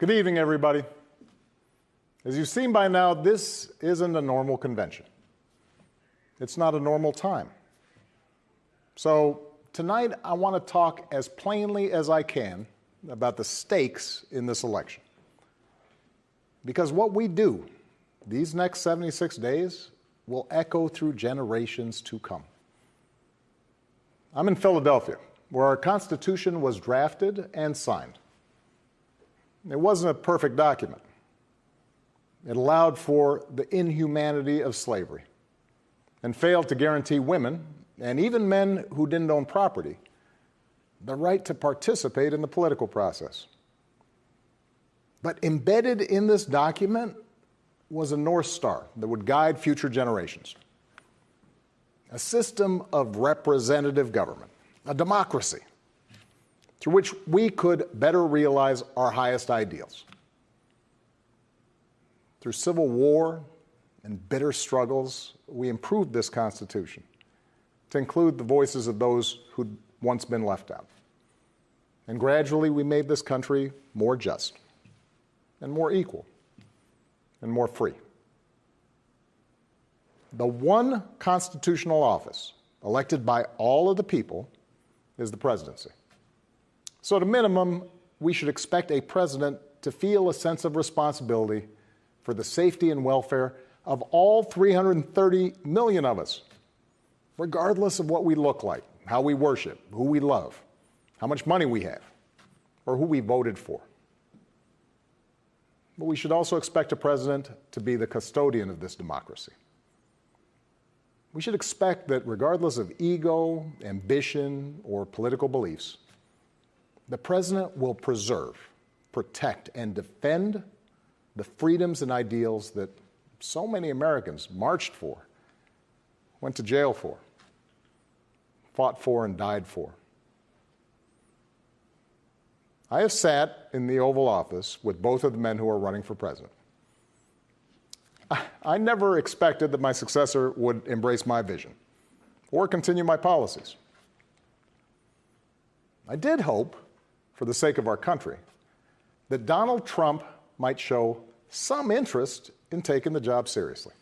Good evening, everybody. As you've seen by now, this isn't a normal convention. It's not a normal time. So tonight, I want to talk as plainly as I can about the stakes in this election. Because what we do these next 76 days will echo through generations to come. I'm in Philadelphia, where our Constitution was drafted and signed. It wasn't a perfect document. It allowed for the inhumanity of slavery and failed to guarantee women, and even men who didn't own property, the right to participate in the political process. But embedded in this document was a North Star that would guide future generations. A system of representative government, a democracy, through which we could better realize our highest ideals. Through civil war and bitter struggles, we improved this Constitution to include the voices of those who'd once been left out. And gradually, we made this country more just and more equal and more free. The one constitutional office elected by all of the people is the presidency. So at a minimum, we should expect a president to feel a sense of responsibility for the safety and welfare of all 330 million of us, regardless of what we look like, how we worship, who we love, how much money we have, or who we voted for. But we should also expect a president to be the custodian of this democracy. We should expect that regardless of ego, ambition, or political beliefs, the president will preserve, protect, and defend the freedoms and ideals that so many Americans marched for, went to jail for, fought for, and died for. I have sat in the Oval Office with both of the men who are running for president. I never expected that my successor would embrace my vision or continue my policies. I did hope, for the sake of our country, that Donald Trump might show some interest in taking the job seriously,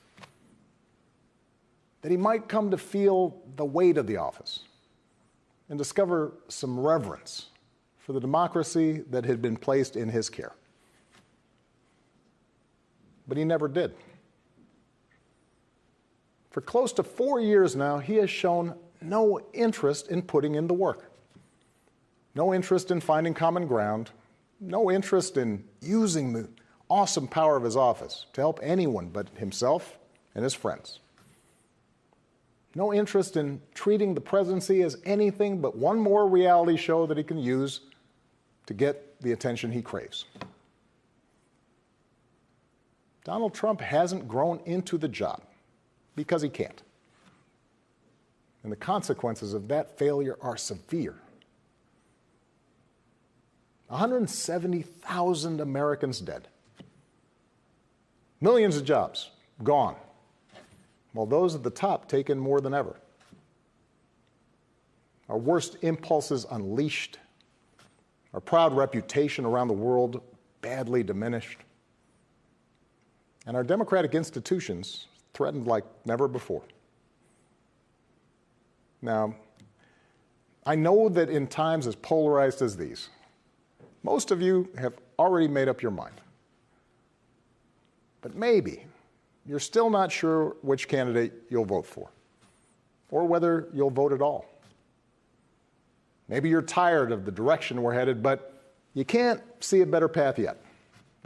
that he might come to feel the weight of the office and discover some reverence for the democracy that had been placed in his care. But he never did. For close to 4 years now, he has shown no interest in putting in the work, no interest in finding common ground, no interest in using the awesome power of his office to help anyone but himself and his friends. No interest in treating the presidency as anything but one more reality show that he can use to get the attention he craves. Donald Trump hasn't grown into the job because he can't. And the consequences of that failure are severe. 170,000 Americans dead. Millions of jobs gone, while those at the top take in more than ever. Our worst impulses unleashed, our proud reputation around the world badly diminished, and our democratic institutions threatened like never before. Now, I know that in times as polarized as these, most of you have already made up your mind. But maybe you're still not sure which candidate you'll vote for, or whether you'll vote at all. Maybe you're tired of the direction we're headed, but you can't see a better path yet,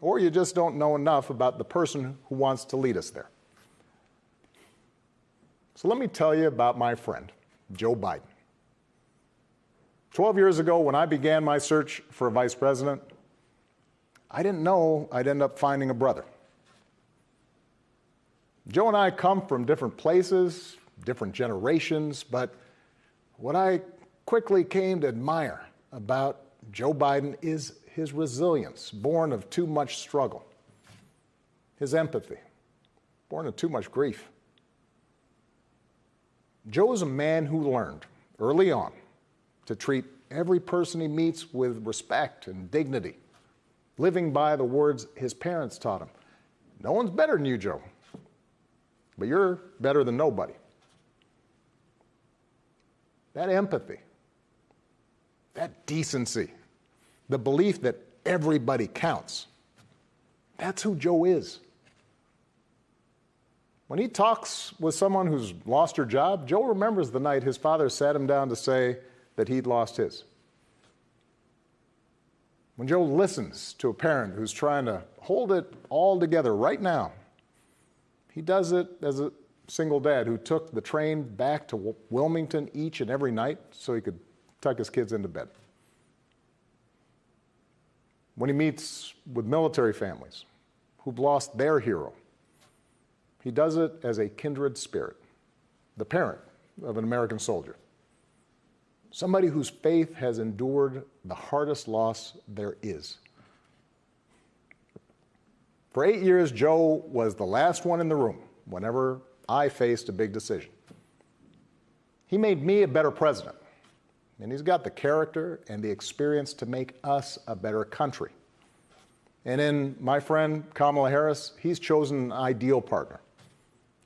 or you just don't know enough about the person who wants to lead us there. So let me tell you about my friend, Joe Biden. 12 years ago, when I began my search for a vice president, I didn't know I'd end up finding a brother. Joe and I come from different places, different generations, but what I quickly came to admire about Joe Biden is his resilience, born of too much struggle, his empathy, born of too much grief. Joe is a man who learned early on to treat every person he meets with respect and dignity, living by the words his parents taught him. No one's better than you, Joe, but you're better than nobody. That empathy, that decency, the belief that everybody counts, that's who Joe is. When he talks with someone who's lost her job, Joe remembers the night his father sat him down to say that he'd lost his. When Joe listens to a parent who's trying to hold it all together right now, he does it as a single dad who took the train back to Wilmington each and every night so he could tuck his kids into bed. When he meets with military families who've lost their hero, he does it as a kindred spirit, the parent of an American soldier, somebody whose faith has endured the hardest loss there is. For 8 years, Joe was the last one in the room whenever I faced a big decision. He made me a better president, and he's got the character and the experience to make us a better country. And in my friend Kamala Harris, he's chosen an ideal partner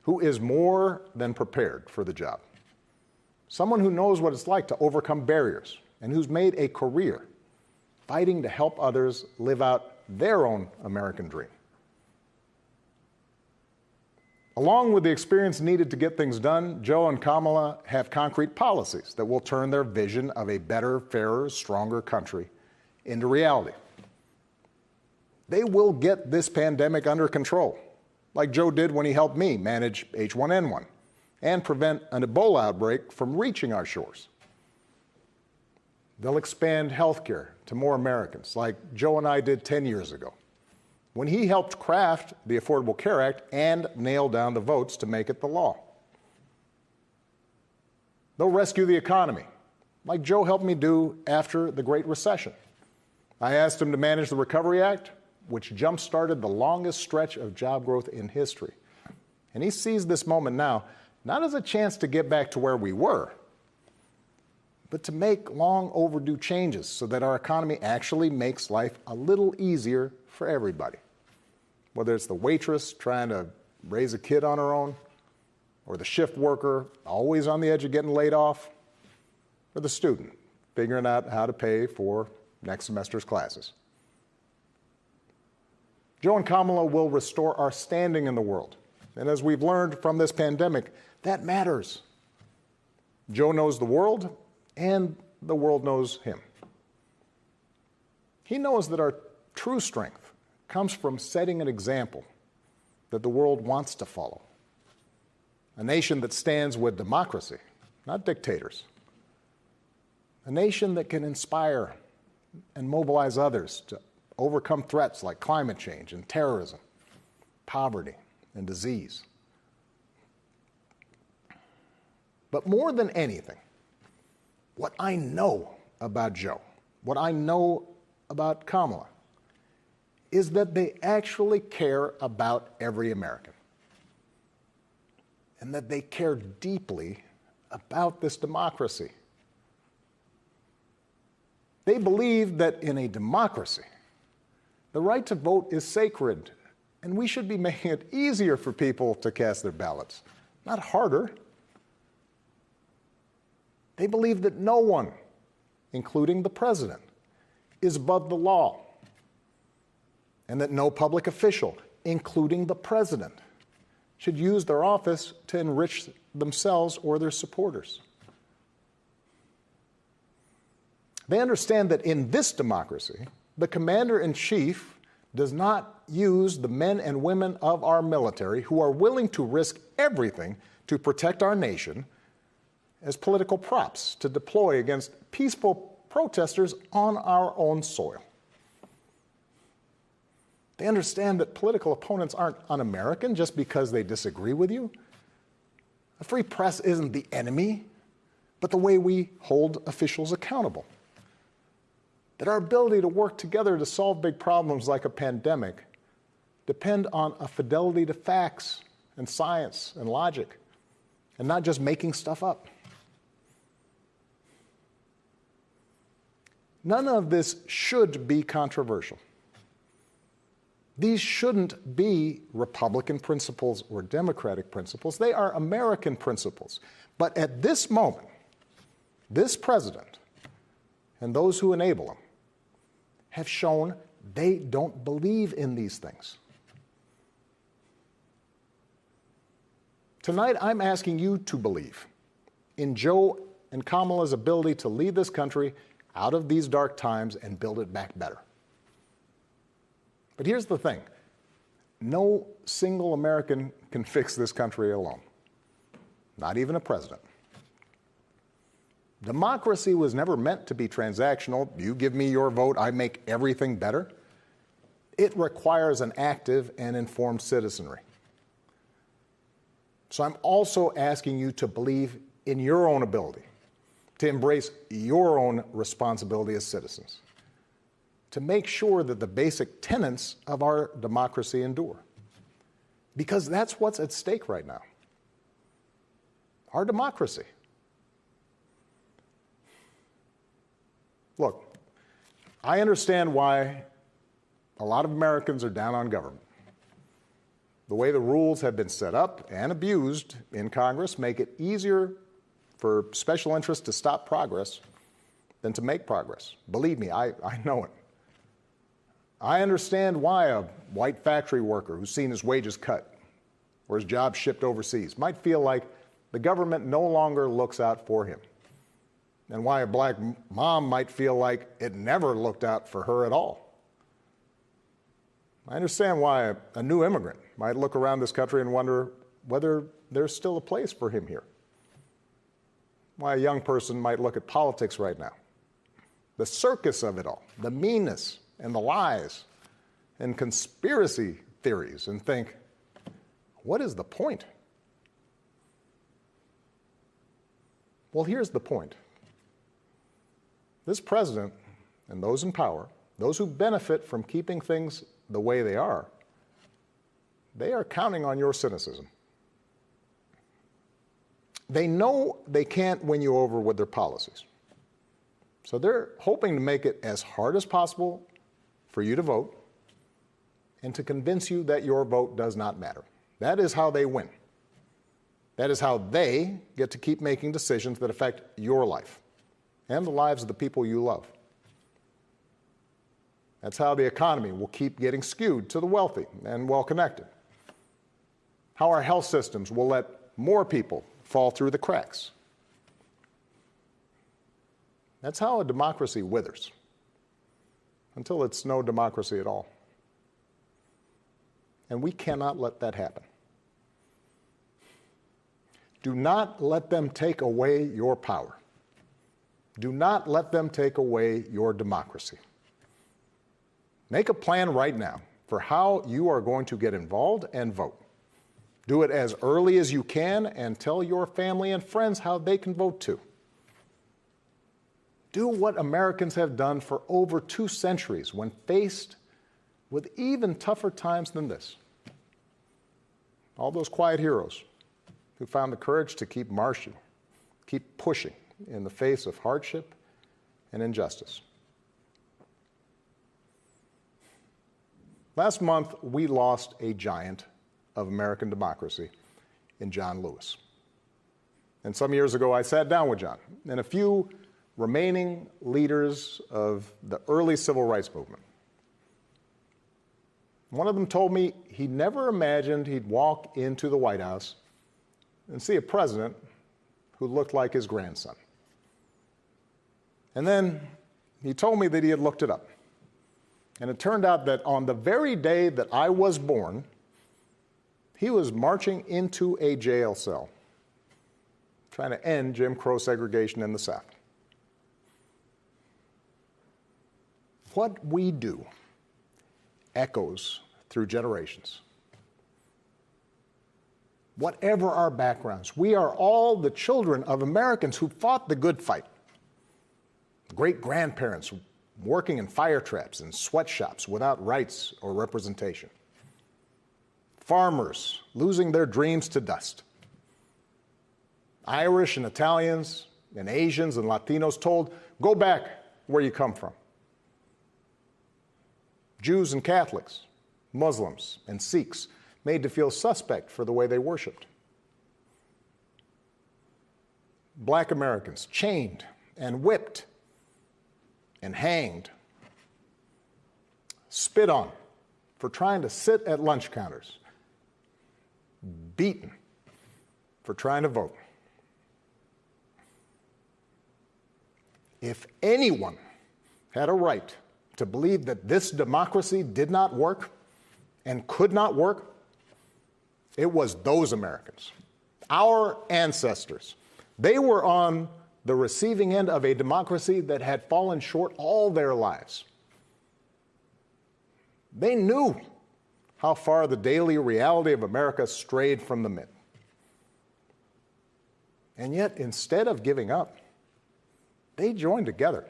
who is more than prepared for the job. Someone who knows what it's like to overcome barriers and who's made a career fighting to help others live out their own American dream. Along with the experience needed to get things done, Joe and Kamala have concrete policies that will turn their vision of a better, fairer, stronger country into reality. They will get this pandemic under control, like Joe did when he helped me manage H1N1 and prevent an Ebola outbreak from reaching our shores. They'll expand health care to more Americans, like Joe and I did 10 years ago, when he helped craft the Affordable Care Act and nail down the votes to make it the law. They'll rescue the economy, like Joe helped me do after the Great Recession. I asked him to manage the Recovery Act, which jump-started the longest stretch of job growth in history. And he sees this moment now not as a chance to get back to where we were, but to make long overdue changes so that our economy actually makes life a little easier for everybody. Whether it's the waitress trying to raise a kid on her own, or the shift worker always on the edge of getting laid off, or the student figuring out how to pay for next semester's classes. Joe and Kamala will restore our standing in the world. And as we've learned from this pandemic, that matters. Joe knows the world, and the world knows him. He knows that our true strength comes from setting an example that the world wants to follow. A nation that stands with democracy, not dictators. A nation that can inspire and mobilize others to overcome threats like climate change and terrorism, poverty and disease. But more than anything, what I know about Joe, what I know about Kamala, is that they actually care about every American, and that they care deeply about this democracy. They believe that in a democracy, the right to vote is sacred, and we should be making it easier for people to cast their ballots, not harder. They believe that no one, including the president, is above the law, and that no public official, including the president, should use their office to enrich themselves or their supporters. They understand that in this democracy, the commander-in-chief does not use the men and women of our military who are willing to risk everything to protect our nation as political props to deploy against peaceful protesters on our own soil. They understand that political opponents aren't un-American just because they disagree with you. A free press isn't the enemy, but the way we hold officials accountable. That our ability to work together to solve big problems like a pandemic depend on a fidelity to facts and science and logic, and not just making stuff up. None of this should be controversial. These shouldn't be Republican principles or Democratic principles. They are American principles. But at this moment, this president and those who enable him have shown they don't believe in these things. Tonight, I'm asking you to believe in Joe and Kamala's ability to lead this country out of these dark times and build it back better. But here's the thing. No single American can fix this country alone. Not even a president. Democracy was never meant to be transactional. You give me your vote, I make everything better. It requires an active and informed citizenry. So I'm also asking you to believe in your own ability, to embrace your own responsibility as citizens, to make sure that the basic tenets of our democracy endure. Because that's what's at stake right now. Our democracy. Look, I understand why a lot of Americans are down on government. The way the rules have been set up and abused in Congress make it easier for special interests to stop progress than to make progress. Believe me, I know it. I understand why a white factory worker who's seen his wages cut or his job shipped overseas might feel like the government no longer looks out for him, and why a black mom might feel like it never looked out for her at all. I understand why a new immigrant might look around this country and wonder whether there's still a place for him here. Why a young person might look at politics right now, the circus of it all, the meanness and the lies and conspiracy theories, and think, what is the point? Well, here's the point. This president and those in power, those who benefit from keeping things the way they are counting on your cynicism. They know they can't win you over with their policies. So they're hoping to make it as hard as possible for you to vote and to convince you that your vote does not matter. That is how they win. That is how they get to keep making decisions that affect your life and the lives of the people you love. That's how the economy will keep getting skewed to the wealthy and well-connected. How our health systems will let more people fall through the cracks. That's how a democracy withers, until it's no democracy at all. And we cannot let that happen. Do not let them take away your power. Do not let them take away your democracy. Make a plan right now for how you are going to get involved and vote. Do it as early as you can and tell your family and friends how they can vote too. Do what Americans have done for over 2 centuries when faced with even tougher times than this. All those quiet heroes who found the courage to keep marching, keep pushing in the face of hardship and injustice. Last month, we lost a giant of American democracy in John Lewis. And some years ago, I sat down with John and a few remaining leaders of the early civil rights movement. One of them told me he never imagined he'd walk into the White House and see a president who looked like his grandson. And then he told me that he had looked it up. And it turned out that on the very day that I was born, he was marching into a jail cell, trying to end Jim Crow segregation in the South. What we do echoes through generations. Whatever our backgrounds, we are all the children of Americans who fought the good fight. Great-grandparents working in fire traps and sweatshops without rights or representation. Farmers losing their dreams to dust. Irish and Italians and Asians and Latinos told, go back where you come from. Jews and Catholics Muslims, and Sikhs made to feel suspect for the way they worshiped. Black Americans chained and whipped and hanged, spit on for trying to sit at lunch counters, beaten for trying to vote. If anyone had a right to believe that this democracy did not work and could not work, it was those Americans, our ancestors. They were on the receiving end of a democracy that had fallen short all their lives. They knew how far the daily reality of America strayed from the myth. And yet, instead of giving up, they joined together.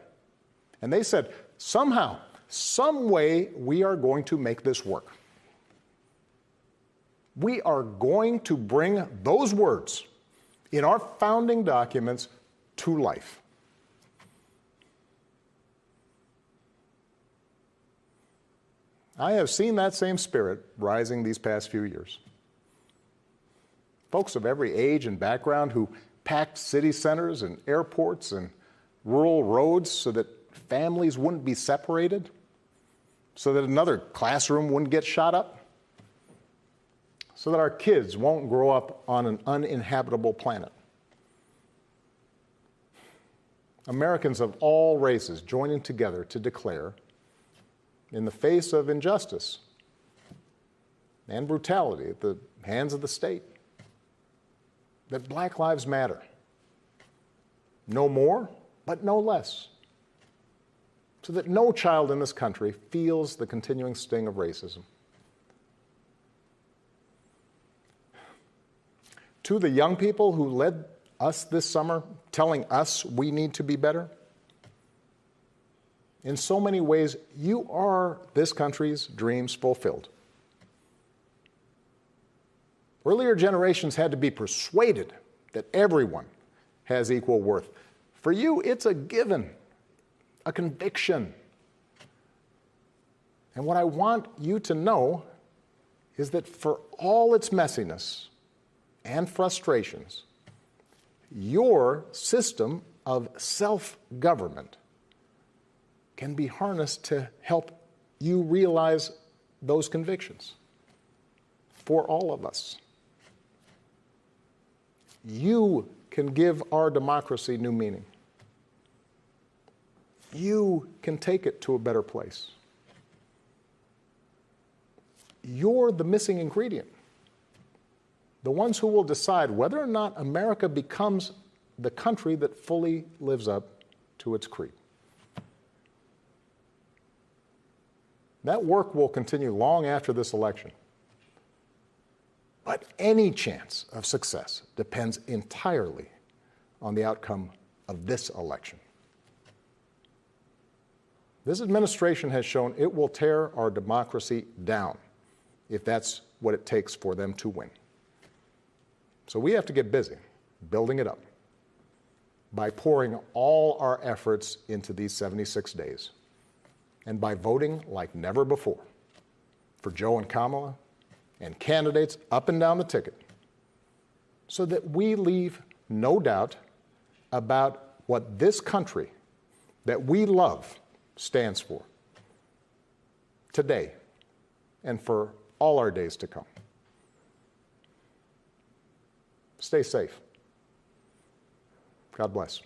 And they said, somehow, some way, we are going to make this work. We are going to bring those words in our founding documents to life. I have seen that same spirit rising these past few years. Folks of every age and background who packed city centers and airports and rural roads so that families wouldn't be separated, so that another classroom wouldn't get shot up, so that our kids won't grow up on an uninhabitable planet. Americans of all races joining together to declare, in the face of injustice and brutality at the hands of the state, that Black lives matter. No more, but no less. So that no child in this country feels the continuing sting of racism. To the young people who led us this summer, telling us we need to be better, in so many ways, you are this country's dreams fulfilled. Earlier generations had to be persuaded that everyone has equal worth. For you, it's a given, a conviction. And what I want you to know is that for all its messiness and frustrations, your system of self-government can be harnessed to help you realize those convictions for all of us. You can give our democracy new meaning. You can take it to a better place. You're the missing ingredient. The ones who will decide whether or not America becomes the country that fully lives up to its creed. That work will continue long after this election. But any chance of success depends entirely on the outcome of this election. This administration has shown it will tear our democracy down if that's what it takes for them to win. So we have to get busy building it up by pouring all our efforts into these 76 days and by voting like never before for Joe and Kamala and candidates up and down the ticket so that we leave no doubt about what this country that we love stands for today and for all our days to come. Stay safe. God bless.